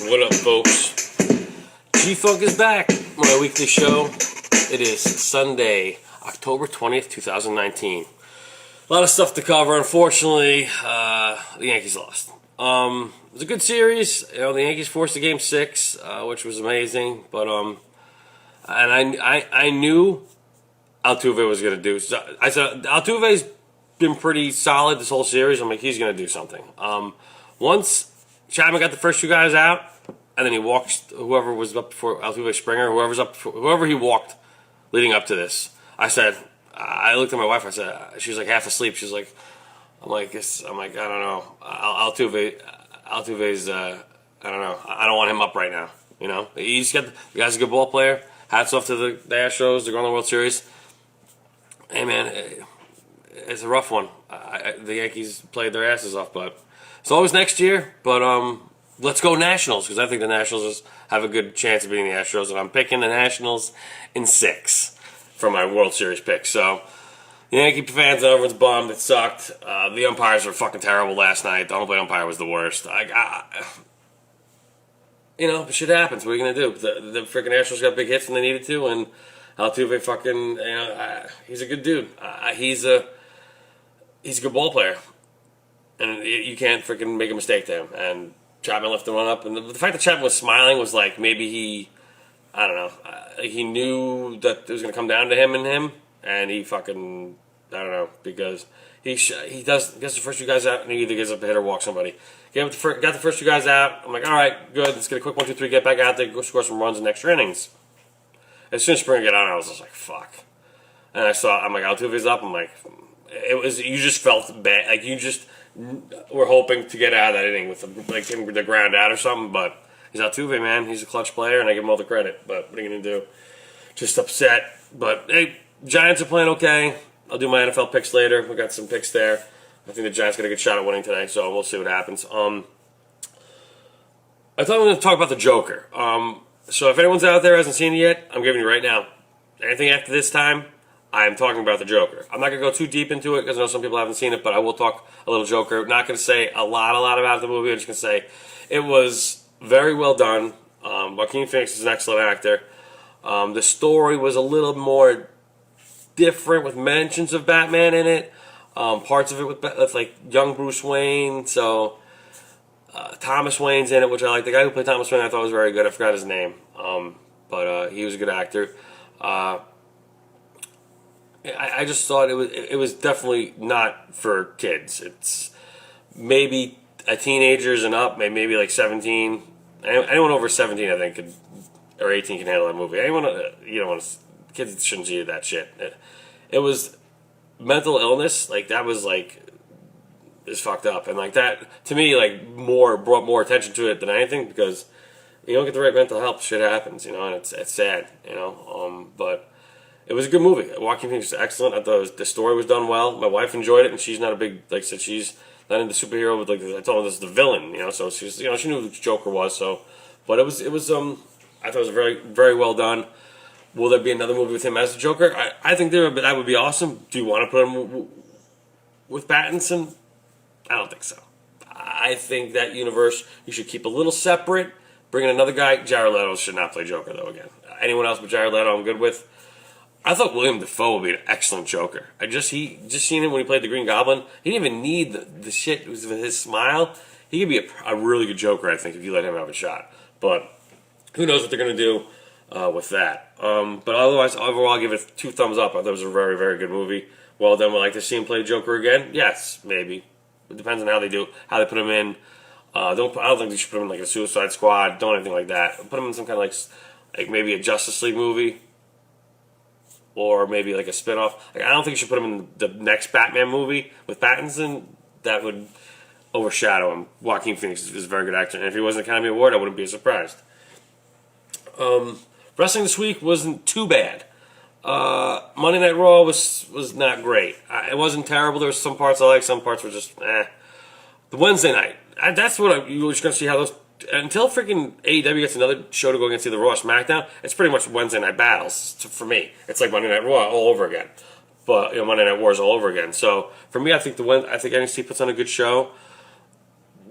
What up, folks? G-Funk is back. My weekly show. It is Sunday, October 20th, 2019. A lot of stuff to cover. Unfortunately, the Yankees lost. It was a good series. You know, the Yankees forced a Game 6, which was amazing. But and I knew Altuve was going to do. So I said Altuve's been pretty solid this whole series. I'm like, he's going to do something. Once Chapman got the first two guys out, and then he walked whoever was up before Altuve, Springer, whoever he walked leading up to this. I looked at my wife. I said, she was like half asleep. She's like, I don't know. Altuve's, I don't know. I don't want him up right now. You know, the guy's a good ball player. Hats off to the Astros. They're going to the World Series. Hey man, it's a rough one. The Yankees played their asses off, but it's always next year. But let's go Nationals, because I think the Nationals have a good chance of beating the Astros, and I'm picking the Nationals in 6 for my World Series pick. So the Yankee fans, everyone's bummed. It sucked. The umpires were fucking terrible last night. The home plate umpire was the worst. Shit happens. What are you gonna do? The freaking Astros got big hits when they needed to, and Altuve he's a good dude. He's a good ball player, and you can't freaking make a mistake to him. And Chapman left the run up, and the fact that Chapman was smiling was like maybe I don't know, he knew that it was gonna come down to him, and he fucking I don't know, because gets the first two guys out, and he either gives up a hit or walks somebody. Got the first two guys out. I'm like, all right, good. Let's get a quick 1, 2, 3. Get back out there, go score some runs in extra innings. As soon as Springer got on, I was just like, fuck. And I'm like, Altuve's up. I'm like, you just felt bad. Like, you just were hoping to get out of that inning with the ground out or something. But he's Altuve, man. He's a clutch player, and I give him all the credit. But what are you going to do? Just upset. But, hey, Giants are playing okay. I'll do my NFL picks later. We got some picks there. I think the Giants got a good shot at winning today, so we'll see what happens. I thought we were going to talk about the Joker. So if anyone's out there who hasn't seen it yet, I'm giving you right now. Anything after this time, I'm talking about the Joker. I'm not going to go too deep into it because I know some people haven't seen it, but I will talk a little Joker. Not going to say a lot about the movie. I'm just going to say it was very well done. Joaquin Phoenix is an excellent actor. The story was a little more different with mentions of Batman in it. Parts of it with like young Bruce Wayne. So Thomas Wayne's in it, which I like. The guy who played Thomas Wayne I thought was very good. I forgot his name, but he was a good actor. I just thought it was definitely not for kids. It's maybe a teenagers and up, maybe like 17. Anyone over 17, I think, or 18 can handle that movie. Anyone kids shouldn't see that shit. It was mental illness, like that was like is fucked up, and like that to me like brought more attention to it than anything, because you don't get the right mental health, shit happens, and it's sad, but it was a good movie. Joaquin Phoenix was excellent. I thought the story was done well. My wife enjoyed it, and she's not a big, like I said, she's not into superhero. With I told her this is the villain, so she's she knew who the Joker was. So, but it was I thought it was very very well done. Will there be another movie with him as the Joker? I think that would be awesome. Do you want to put him with Pattinson? I don't think so. I think that universe you should keep a little separate. Bring in another guy. Jared Leto should not play Joker, though, again. Anyone else but Jared Leto I'm good with. I thought William Dafoe would be an excellent Joker. Just seen him when he played the Green Goblin. He didn't even need the shit with his smile. He could be a really good Joker, I think, if you let him have a shot. But who knows what they're going to do with that. But otherwise, overall, I'll give it 2 thumbs up. I thought it was a very, very good movie. Well done. Would I like to see him play Joker again? Yes, maybe. It depends on how they put him in. I don't think they should put him in like a Suicide Squad. Don't anything like that. Put him in some kind of like maybe a Justice League movie, or maybe like a spin-off. I don't think you should put him in the next Batman movie with Pattinson. That would overshadow him. Joaquin Phoenix is a very good actor, and if he wasn't an Academy Award, I wouldn't be surprised. Wrestling this week wasn't too bad. Monday Night Raw was not great. It wasn't terrible. There were some parts I liked, some parts were just eh. The Wednesday night, that's what you're just going to see how those, until freaking AEW gets another show to go against either Raw or SmackDown, it's pretty much Wednesday night battles for me. It's like Monday Night Raw all over again. but Monday Night Wars all over again. So for me, I think NXT puts on a good show.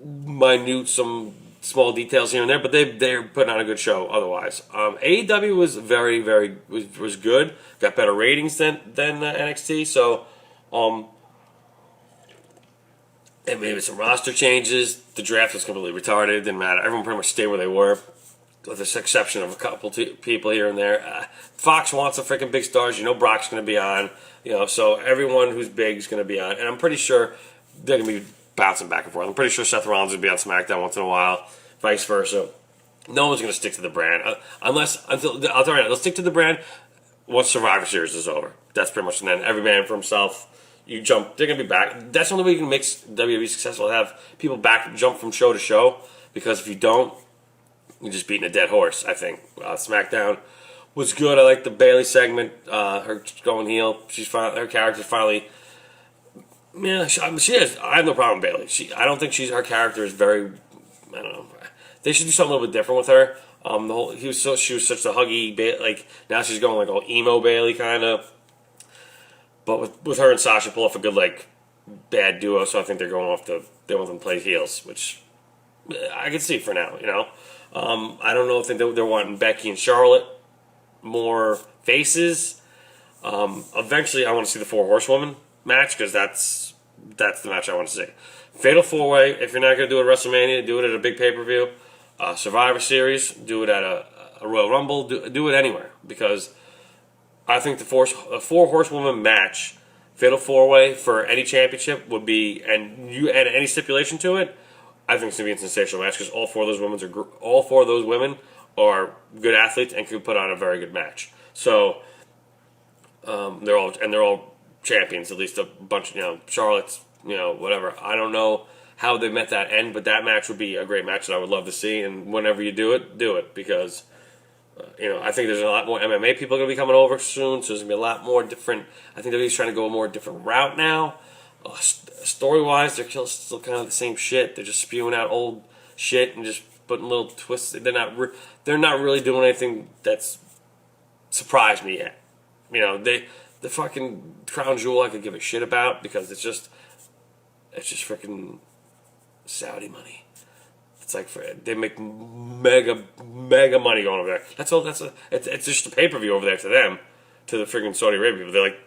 Minute some small details here and there, but they're putting on a good show otherwise. AEW was was good. Got better ratings than NXT. So and maybe some roster changes. The draft was completely retarded. Didn't matter. Everyone pretty much stayed where they were, with the exception of a couple people here and there. Fox wants some freaking big stars. Brock's going to be on. So everyone who's big is going to be on. And I'm pretty sure they're going to be bouncing back and forth. I'm pretty sure Seth Rollins will be on SmackDown once in a while, vice versa. No one's going to stick to the brand. I'll tell you right now, they'll stick to the brand once Survivor Series is over. That's pretty much, and then every man for himself. You jump, they're going to be back. That's the only way you can make WWE successful, have people jump from show to show, because if you don't, you're just beating a dead horse, I think. SmackDown was good. I like the Bayley segment, her going heel. Her character finally, she is. I have no problem with Bayley. I don't think her character is very, I don't know. They should do something a little bit different with her. She was such a huggy, now she's going like all emo Bayley kind of. But with her and Sasha pull off a good bad duo, so I think they want them to play heels, which I can see for now. I don't know if they're wanting Becky and Charlotte more faces. Eventually, I want to see the 4 Horsewomen match, because that's the match I want to see. Fatal 4-Way. If you're not going to do it at WrestleMania, do it at a big pay-per-view. Survivor Series, do it at a Royal Rumble. Do it anywhere, because I think the 4 Horsewoman match, Fatal 4-Way for any championship would be, and you add any stipulation to it, I think it's going to be a sensational match, because all four of those women are good athletes and can put on a very good match. So they're all champions, at least a bunch. Charlotte's, whatever. I don't know how they met that end, but that match would be a great match that I would love to see. And whenever you do it, because I think there's a lot more MMA people going to be coming over soon, so there's going to be a lot more different. I think they're trying to go a more different route now. Story-wise, they're still kind of the same shit. They're just spewing out old shit and just putting little twists. They're not really doing anything that's surprised me yet. The fucking Crown Jewel I could give a shit about, because it's just freaking Saudi money. It's like they make mega money going over there. That's all. It's just a pay-per-view over there to them, to the freaking Saudi Arabia people. They're like,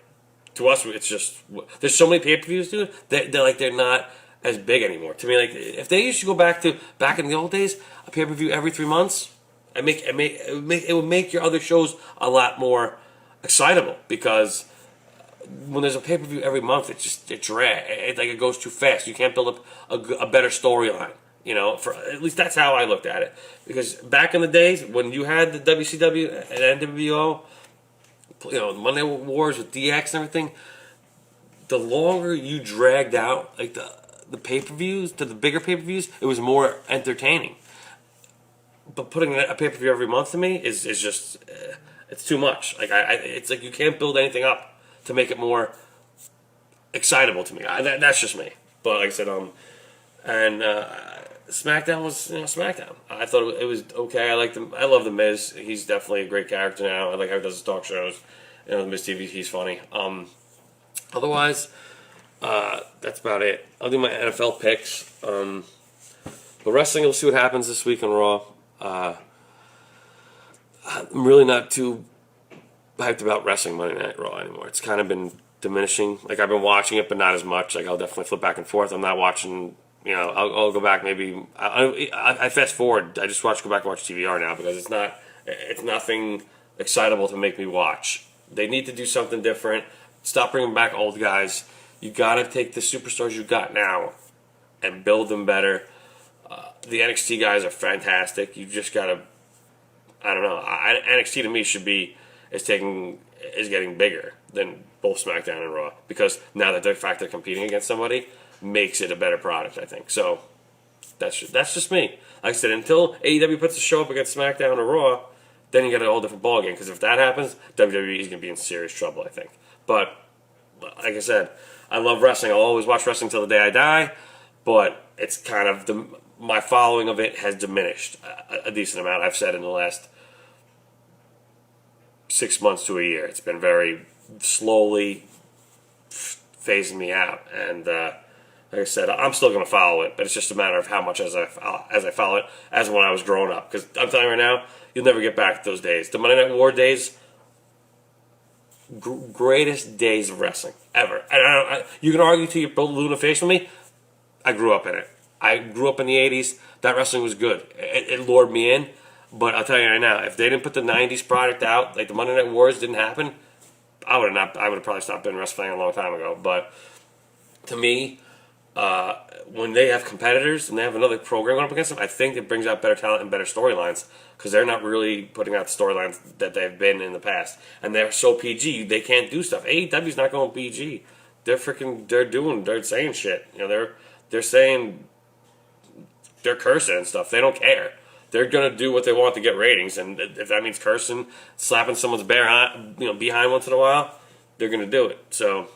to us, it's just, there's so many pay-per-views, dude. They're not as big anymore. To me, if they used to go back in the old days, a pay-per-view every 3 months, it would make your other shows a lot more excitable, because when there's a pay-per-view every month, it goes too fast. You can't build up a better storyline. For at least that's how I looked at it. Because back in the days when you had the WCW and NWO, Monday Wars with DX and everything, the longer you dragged out the pay-per-views to the bigger pay-per-views, it was more entertaining. But putting a pay-per-view every month to me is just it's too much. It's like you can't build anything up to make it more excitable to me. That's just me. But like I said, SmackDown was SmackDown. I thought it was okay. I liked him. I love the Miz. He's definitely a great character now. I like how he does his talk shows. The Miz TV. He's funny. Otherwise, that's about it. I'll do my NFL picks. But wrestling, we'll see what happens this week on Raw. I'm really not too hyped about wrestling Monday Night Raw anymore. It's kind of been diminishing. I've been watching it, but not as much. I'll definitely flip back and forth. I'm not watching. I'll go back maybe. I fast forward. I just go back and watch TVR now, because it's nothing excitable to make me watch. They need to do something different. Stop bringing back old guys. You got to take the superstars you got now and build them better. The NXT guys are fantastic. You just got to. I don't know. NXT to me is getting bigger than both SmackDown and Raw, because now that the fact they're competing against somebody makes it a better product, I think. So that's just me. Like I said, until AEW puts a show up against SmackDown or Raw, then you get a whole different ballgame. Because if that happens, WWE is going to be in serious trouble, I think. But like I said, I love wrestling. I'll always watch wrestling till the day I die. But it's kind of my following of it has diminished a decent amount. I've said in the last 6 months to a year, it's been very slowly phasing me out. And like I said, I'm still going to follow it, but it's just a matter of how much as I follow it as when I was growing up. Because I'm telling you right now, you'll never get back to those days. The Monday Night War days, greatest days of wrestling ever. And you can argue till you're blue in the face with me. I grew up in it. I grew up in the 80s. That wrestling was good. It lured me in. But I'll tell you right now, if they didn't put the 90s product out, like the Monday Night Wars didn't happen, I would have probably stopped being wrestling a long time ago. But to me, when they have competitors and they have another program going up against them, I think it brings out better talent and better storylines because they're not really putting out the storylines that they've been in the past. And they're so PG, they can't do stuff. AEW's not going PG. They're saying shit. They're saying, they're cursing and stuff. They don't care. They're gonna do what they want to get ratings, and if that means cursing, slapping someone's behind once in a while, they're gonna do it. So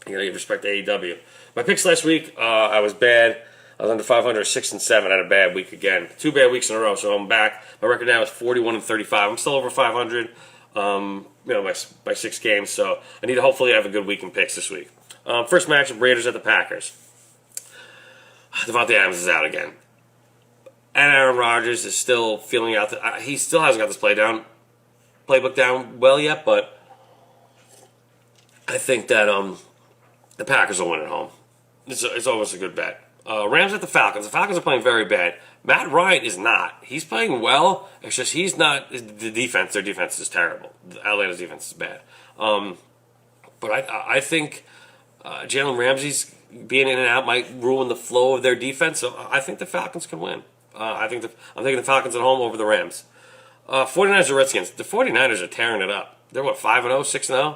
you gotta give respect to AEW. My picks last week, I was bad. I was under 500, 6-7. I had a bad week again. 2 bad weeks in a row, so I'm back. My record now is 41-35. I'm still over 500. By 6 games. So I need to hopefully have a good week in picks this week. First match: Raiders at the Packers. Devontae Adams is out again. And Aaron Rodgers is still feeling out. He still hasn't got this playbook down well yet, but I think that the Packers will win at home. It's always a good bet. Rams at the Falcons. The Falcons are playing very bad. Matt Ryan is not. He's playing well. It's just he's not. The defense, their defense is terrible. Atlanta's defense is bad. But I think Jalen Ramsey's being in and out might ruin the flow of their defense. So I think the Falcons can win. I'm taking the Falcons at home over the Rams. 49ers or Redskins. The 49ers are tearing it up. They're 5-0,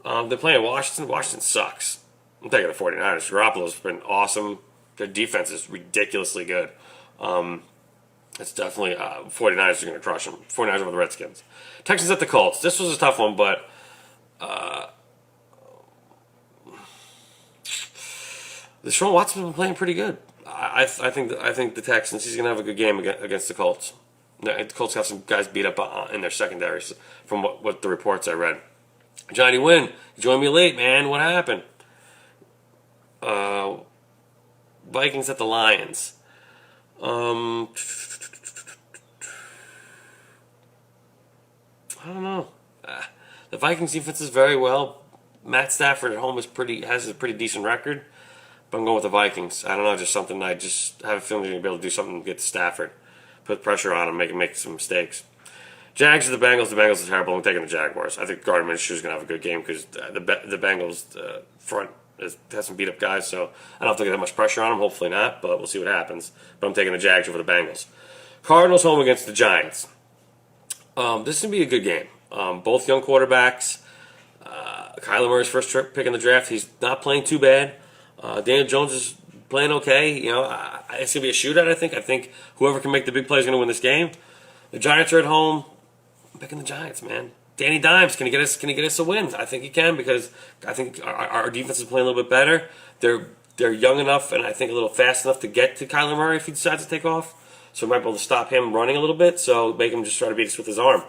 6-0. They're playing Washington. Washington sucks. I'm taking the 49ers. Garoppolo's been awesome. Their defense is ridiculously good. It's definitely 49ers are going to crush them. 49ers over the Redskins. Texans at the Colts. This was a tough one, but Deshaun Watson's been playing pretty good. I think the Texans, he's going to have a good game against the Colts. The Colts have some guys beat up in their secondaries from what the reports I read. Johnny Wynn, you joined me late, man. What happened? Vikings at the Lions. I don't know. The Vikings defense is very well. Matt Stafford at home has a pretty decent record. But I'm going with the Vikings. I don't know, just something I just have a feeling they're going to be able to do something to get to Stafford. Put pressure on him, make some mistakes. Jags or the Bengals. The Bengals are terrible. I'm taking the Jaguars. I think Gardner Minshew is going to have a good game because the Bengals front has some beat up guys, so I don't have to get that much pressure on them. Hopefully not, but we'll see what happens. But I'm taking the Jags over the Bengals. Cardinals home against the Giants. This is going to be a good game. Both young quarterbacks. Kyler Murray's first pick in the draft. He's not playing too bad. Daniel Jones is playing okay. It's going to be a shootout, I think. I think whoever can make the big play is going to win this game. The Giants are at home. I'm picking the Giants, man. Danny Dimes, can he get us a win? I think he can because I think our defense is playing a little bit better. They're young enough and I think a little fast enough to get to Kyler Murray if he decides to take off. So we might be able to stop him running a little bit. So make him just try to beat us with his arm.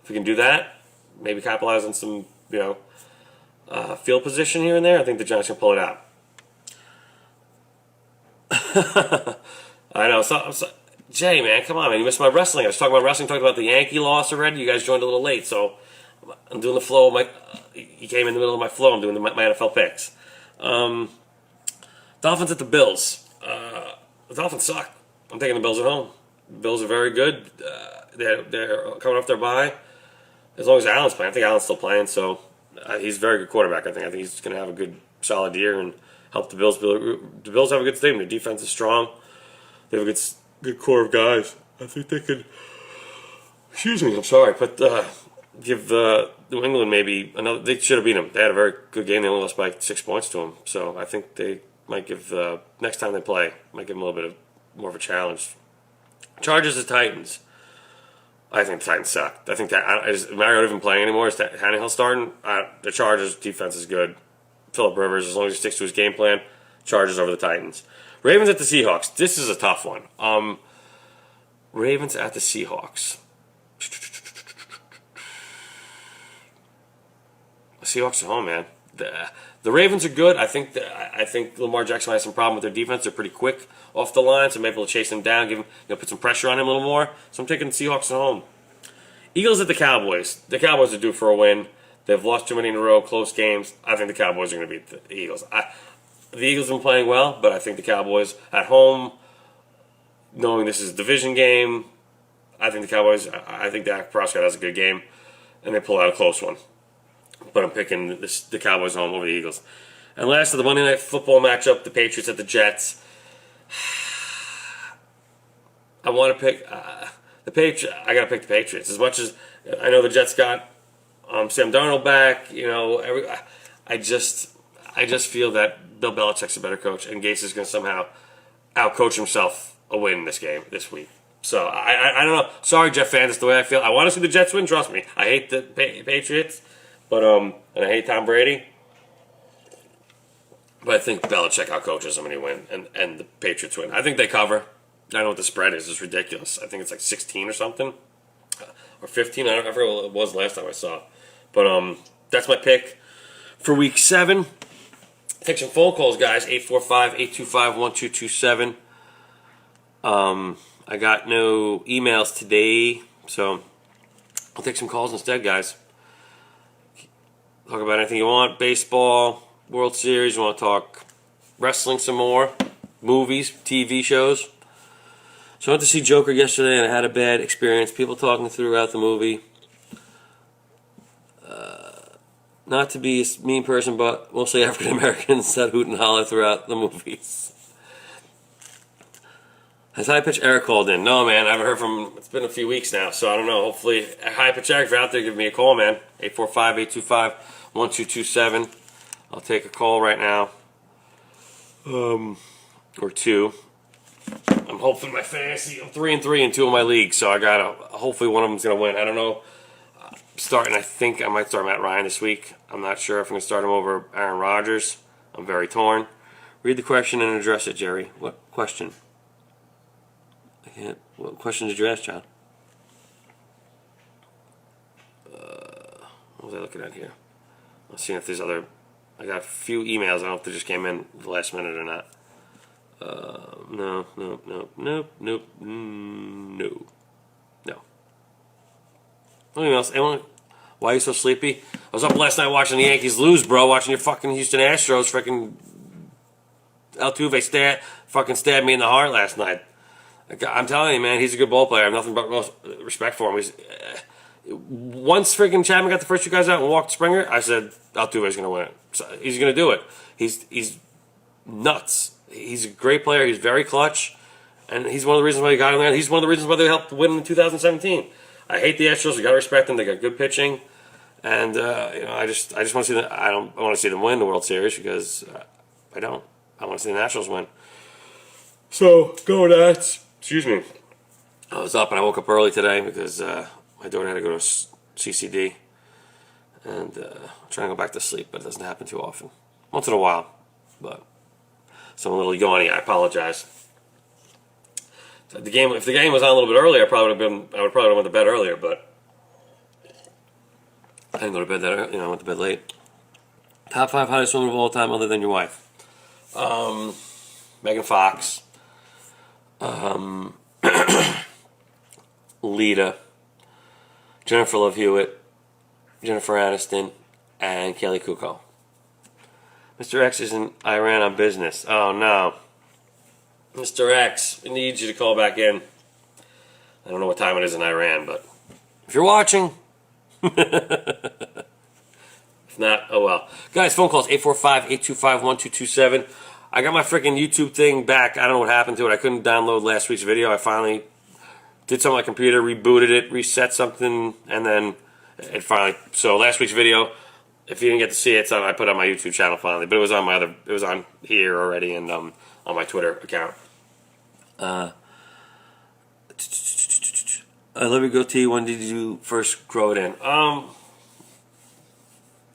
If we can do that, maybe capitalize on some field position here and there. I think the Giants can pull it out. I know. Jay, man, come on, man. You missed my wrestling. I was talking about wrestling, talking about the Yankee loss already. You guys joined a little late, so I'm doing the flow of my... You came in the middle of my flow. I'm doing my NFL picks. Dolphins at the Bills. The Dolphins suck. I'm taking the Bills at home. The Bills are very good. They're coming off their bye. As long as Allen's playing. I think Allen's still playing, so he's a very good quarterback. I think he's going to have a good, solid year and help the Bills. The Bills have a good team. Their defense is strong. They have a good core of guys. I think they could... Excuse me, I'm sorry, but give New England maybe another... They should have beaten them. They had a very good game. They only lost by 6 points to them. So I think they might give... next time they play, might give them a little bit more of a challenge. Chargers at Titans. I think the Titans suck. I think that... Is Mariota even playing anymore? Is Tannehill starting? The Chargers' defense is good. Phillip Rivers, as long as he sticks to his game plan, Chargers over the Titans. Ravens at the Seahawks. This is a tough one. Ravens at the Seahawks. Seahawks at home, man. The Ravens are good. I think Lamar Jackson has some problem with their defense. They're pretty quick off the line, so maybe we'll chase him down, give him, put some pressure on him a little more. So I'm taking the Seahawks at home. Eagles at the Cowboys. The Cowboys are due for a win. They've lost too many in a row, close games. I think the Cowboys are going to beat the Eagles. The Eagles have been playing well, but I think the Cowboys at home, knowing this is a division game, I think the Cowboys, I think Dak Prescott has a good game, and they pull out a close one. But I'm picking the Cowboys home over the Eagles. And last of the Monday Night Football matchup, the Patriots at the Jets. I want to pick the Patriots. I got to pick the Patriots. As much as I know the Jets got Sam Darnold back, I just feel that Bill Belichick's a better coach, and Gase is going to somehow outcoach himself a win this week. So I don't know. Sorry, Jet fans, that's the way I feel. I want to see the Jets win. Trust me, I hate the Patriots, but and I hate Tom Brady. But I think Belichick outcoaches them and he win, and the Patriots win. I think they cover. I don't know what the spread is. It's ridiculous. I think it's like 16 or something, or 15. I forget what it was last time I saw. But that's my pick for Week 7. Take some phone calls, guys. 845-825-1227. I got no emails today, so I'll take some calls instead, guys. Talk about anything you want. Baseball, World Series. You want to talk wrestling some more? Movies, TV shows. So I went to see Joker yesterday, and I had a bad experience. People talking throughout the movie. Not to be a mean person, but mostly African Americans said hoot and holler throughout the movies. Has High Pitch Eric called in? No, man. I haven't heard from him. It's been a few weeks now, so I don't know. Hopefully, High Pitch Eric, if you're out there, give me a call, man. 845-825-1227. I'll take a call right now. Or two. I'm hoping my fantasy. I'm 3-3 in 2 of my leagues, so hopefully one of them's going to win. I don't know. I think I might start Matt Ryan this week. I'm not sure if I'm going to start him over Aaron Rodgers. I'm very torn. Read the question and address it, Jerry. What question? What question did you ask, John? What was I looking at here? I'm seeing if there's other. I got a few emails. I don't know if they just came in the last minute or not. No. Anyone? Why are you so sleepy? I was up last night watching the Yankees lose, bro. Watching your fucking Houston Astros. Freaking Altuve stabbed me in the heart last night. I'm telling you, man, he's a good ball player. I have nothing but respect for him. Once freaking Chapman got the first 2 guys out and walked Springer, I said Altuve's going to win it. So he's going to do it. He's nuts. He's a great player. He's very clutch, and he's one of the reasons why he got in there. He's one of the reasons why they helped win in 2017. I hate the Astros. You got to respect them. They got good pitching, and I just want to see them. I want to see them win the World Series because I don't. I want to see the Nationals win. So go Nats. Excuse me. I was up and I woke up early today because my daughter had to go to CCD, and I'm trying to go back to sleep, but it doesn't happen too often. Once in a while, but so I'm a little yawny. I apologize. If the game was on a little bit earlier, I would probably have went to bed earlier, but I didn't go to bed that early. I went to bed late. Top 5 hottest women of all time, other than your wife. Megan Fox. Lita. Jennifer Love Hewitt. Jennifer Aniston, and Kelly Kuko. Mr. X is in Iran on business. Oh no. Mr. X, I need you to call back in. I don't know what time it is in Iran, but if you're watching, if not, oh well. Guys, phone calls 845-825-1227. I got my freaking YouTube thing back. I don't know what happened to it. I couldn't download last week's video. I finally did something on my computer, rebooted it, reset something, and then it finally. So last week's video, if you didn't get to see it, I put it on my YouTube channel finally. But it was on it was on here already, and on my Twitter account. I love your goatee. When did you first grow it in?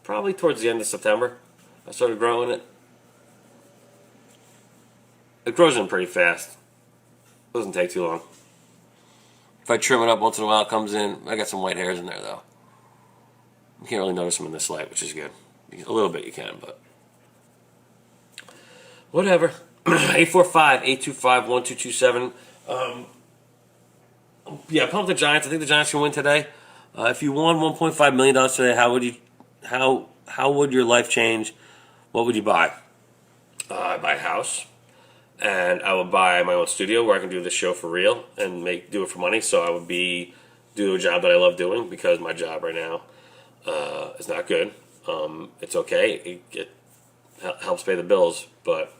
Probably towards the end of September. I started growing it. It grows in pretty fast. It doesn't take too long. If I trim it up once in a while, it comes in. I got some white hairs in there, though. You can't really notice them in this light, which is good. A little bit you can, but Whatever. 845-825-1227. Yeah, pump the Giants. I think the Giants can win today. If you won $1.5 million today, how would your life change? What would you buy? I'd buy a house, and I would buy my own studio where I can do this show for real and do it for money. So I would do a job that I love doing, because my job right now is not good. It's okay. It helps pay the bills, but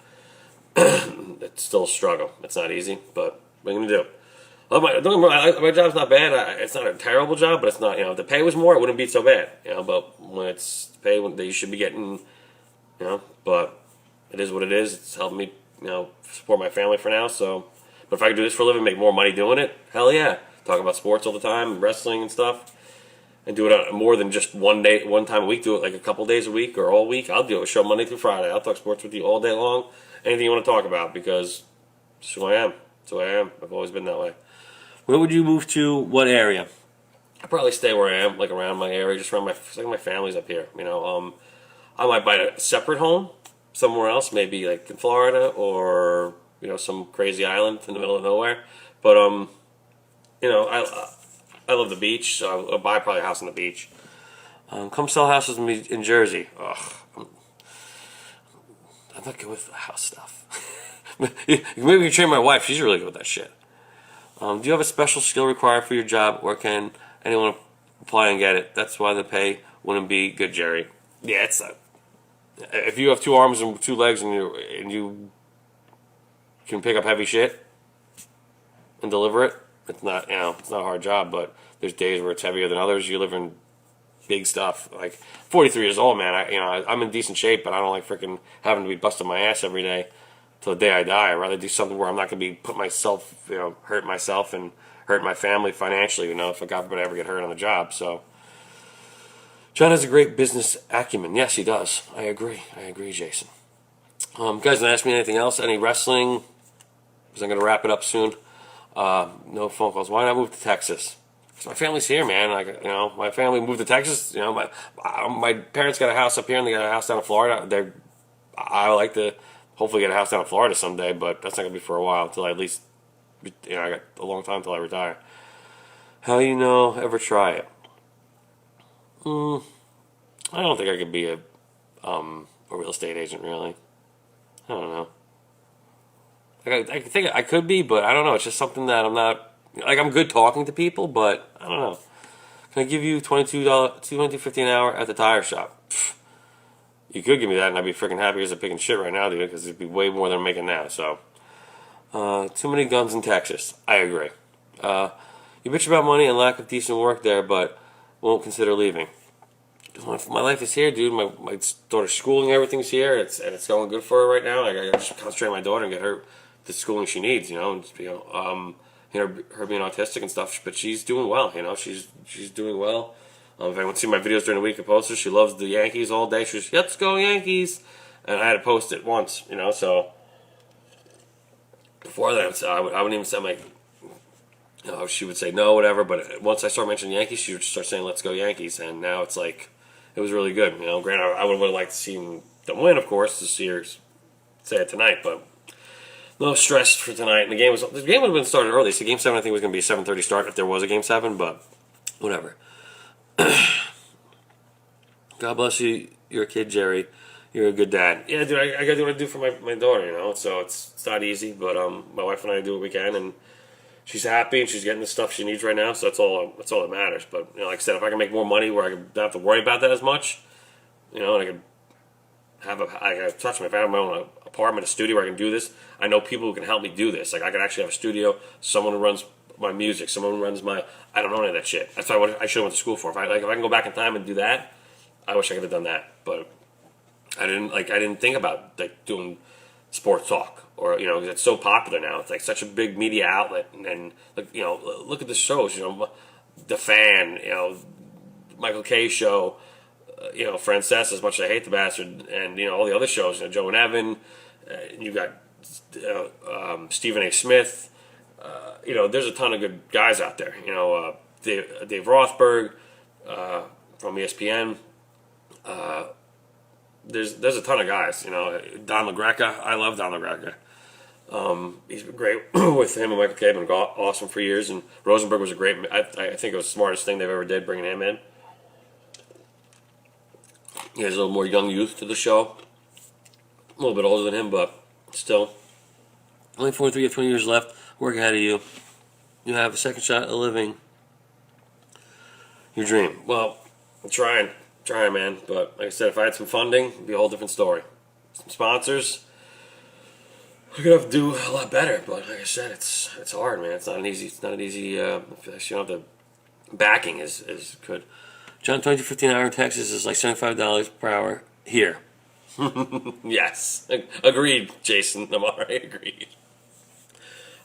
it's still a struggle. It's not easy, but what are you gonna do? My job's not bad. It's not a terrible job, but it's not. If the pay was more, it wouldn't be so bad. But when it's pay that you should be getting, but it is what it is. It's helping me, support my family for now. So, but if I could do this for a living, make more money doing it, hell yeah. Talk about sports all the time, wrestling and stuff, and do it on more than just one time a week. Do it like a couple days a week or all week. I'll do a show Monday through Friday. I'll talk sports with you all day long. Anything you want to talk about, because it's who I am. It's who I am. I've always been that way. Where would you move to? What area? I'd probably stay where I am, like around my area, just around my family's up here. I might buy a separate home somewhere else, maybe like in Florida or some crazy island in the middle of nowhere. But I love the beach, so I'll buy probably a house on the beach. Come sell houses in Jersey. Ugh, I'm not good with the house stuff. Maybe you train my wife. She's really good with that shit. Do you have a special skill required for your job, or can anyone apply and get it? That's why the pay wouldn't be good, Jerry. Yeah, it's if you have 2 arms and 2 legs and you can pick up heavy shit and deliver it. It's not it's not a hard job, but there's days where it's heavier than others. You live in big stuff. Like 43 years old, man. I'm in decent shape, but I don't like freaking having to be busting my ass every day till the day I die. I'd rather do something where I'm not going to be hurt myself and hurt my family financially. If God forbid I ever get hurt on the job. So John has a great business acumen. Yes, he does. I agree, Jason. You guys didn't ask me anything else? Any wrestling? Because I'm going to wrap it up soon. No phone calls. Why not move to Texas? Because my family's here, man. My family moved to Texas. My parents got a house up here and they got a house down in Florida. I like to hopefully get a house down in Florida someday, but that's not going to be for a while until I at least, I got a long time until I retire. How ever try it? I don't think I could be a real estate agent, really. I don't know. I think I could be, but I don't know. It's just something that I'm not. I'm good talking to people, but I don't know. Can I give you $22.50 an hour at the tire shop? Pfft. You could give me that, and I'd be freaking happy as a pig in shit right now, dude, because it'd be way more than I'm making now. So, too many guns in Texas. I agree. You bitch about money and lack of decent work there, but won't consider leaving. My life is here, dude. My daughter's schooling, everything's here, and it's going good for her right now. I gotta just concentrate on my daughter and get her the schooling she needs, and her being autistic and stuff. But she's doing well, she's doing well. If anyone see my videos during the week, I post her. She loves the Yankees all day. She's let's go Yankees, and I had to post it once, So before that, so I wouldn't even say she would say no, whatever. But once I start mentioning Yankees, she would start saying let's go Yankees, and now it's like it was really good. Granted, I would have liked to see them win, of course, to see her say it tonight, but. No stress for tonight. And the game would have been started early. So Game 7 I think was going to be a 7:30 start if there was a Game 7, but whatever. God bless you. You're a kid, Jerry. You're a good dad. Yeah, dude, I got to do what I do for my daughter, So it's not easy, but my wife and I do what we can, and she's happy and she's getting the stuff she needs right now, so that's all that matters. But, like I said, if I can make more money where I don't have to worry about that as much, and I can I can touch my own apartment, a studio where I can do this. I know people who can help me do this. Like I could actually have a studio, someone who runs my music, someone who runs my. I don't know any of that shit. That's what I should have went to school for. If I can go back in time and do that, I wish I could have done that. But I didn't think about doing sports talk or because it's so popular now. It's like such a big media outlet, and look at the shows. The Fan, Michael Kay show. Frances, as much as I hate the bastard, and all the other shows, Joe and Evan, you got Stephen A. Smith. There's a ton of good guys out there. Dave Rothberg from ESPN. there's a ton of guys. You know, Don LaGreca. I love Don LaGreca. He's been great with him and Michael K. Been awesome for years. And Rosenberg was a great. I think it was the smartest thing they've ever did, bringing him in. He has a little more young youth to the show. A little bit older than him, but still. Only 43 of 20 years left. Work ahead of you. You have a second shot at living your dream. Well, I'm trying, man. But like I said, if I had some funding, it'd be a whole different story. Some sponsors. We're gonna have to do a lot better. But like I said, it's hard, man. It's not an easy. If you don't have the backing is good. John, 22.15 an hour in Texas is like $75 per hour here. Yes, agreed, Jason Amari, agreed.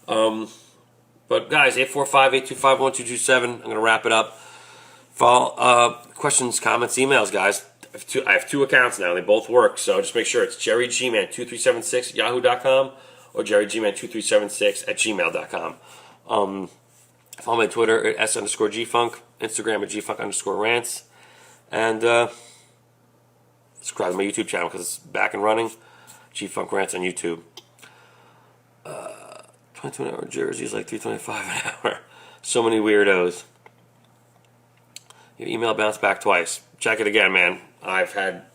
But guys, 845-825-1227. I'm gonna wrap it up. Follow questions, comments, emails, guys. I have two accounts now. They both work, so just make sure it's jerrygman2376 at yahoo.com or jerrygman2376 at gmail.com. Follow my Twitter at s_gfunk, Instagram at gfunk_rants, and subscribe to my YouTube channel because it's back and running. Gfunk Rants on YouTube. 22 an hour jersey is like $3.25 an hour. So many weirdos. Your email bounced back twice. Check it again, man. I've had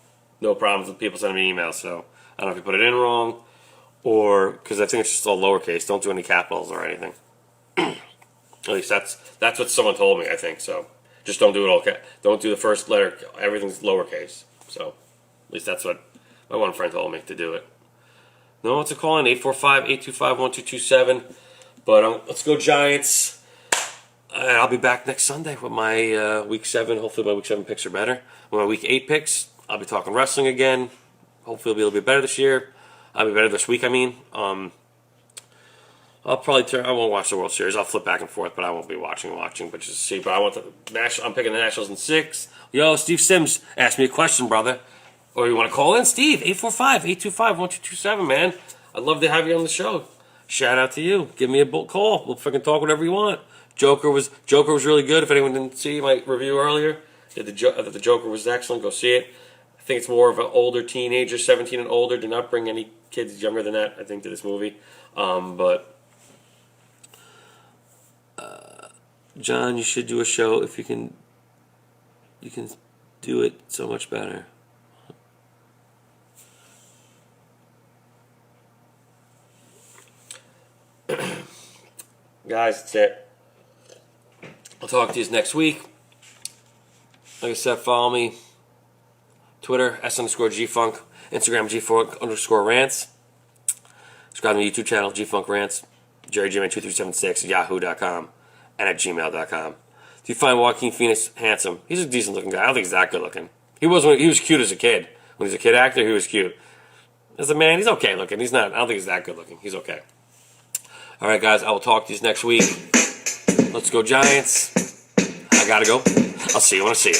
no problems with people sending me emails, so I don't know if you put it in wrong or because I think it's just all lowercase. Don't do any capitals or anything. At least that's what someone told me, I think. So just don't do it all. Don't do the first letter. Everything's lowercase. So at least that's what my one friend told me to do it. No one to call in 845-825-1227. But let's go Giants. I'll be back next Sunday with my Week 7. Hopefully my Week 7 picks are better. With my Week 8 picks, I'll be talking wrestling again. Hopefully it'll be a little bit better this year. I'll be better this week, I mean. I'll probably I won't watch the World Series. I'll flip back and forth, but I won't be watching, but just see. But I'm picking the Nationals in 6. Yo, Steve Sims asked me a question, brother. Or you want to call in? Steve, 845-825-1227, man. I'd love to have you on the show. Shout out to you. Give me a call. We'll freaking talk whatever you want. Joker was really good. If anyone didn't see my review earlier, the Joker was excellent. Go see it. I think it's more of an older teenager, 17 and older. Do not bring any kids younger than that, I think, to this movie. But John, you should do a show if you can do it so much better. Guys, that's it. I'll talk to you next week. Like I said, follow me. Twitter, s_gfunk. Instagram, gfunk_rants. Subscribe to my YouTube channel, gfunk rants. jerrygman2376 at yahoo.com and at gmail.com. Do you find Joaquin Phoenix handsome? He's a decent looking guy. I don't think he's that good looking. He was cute as a kid. When he's a kid actor, he was cute. As a man, he's okay looking. I don't think he's that good looking. He's okay. All right, guys, I will talk to you next week. Let's go Giants. I gotta go. I'll see you when I see you.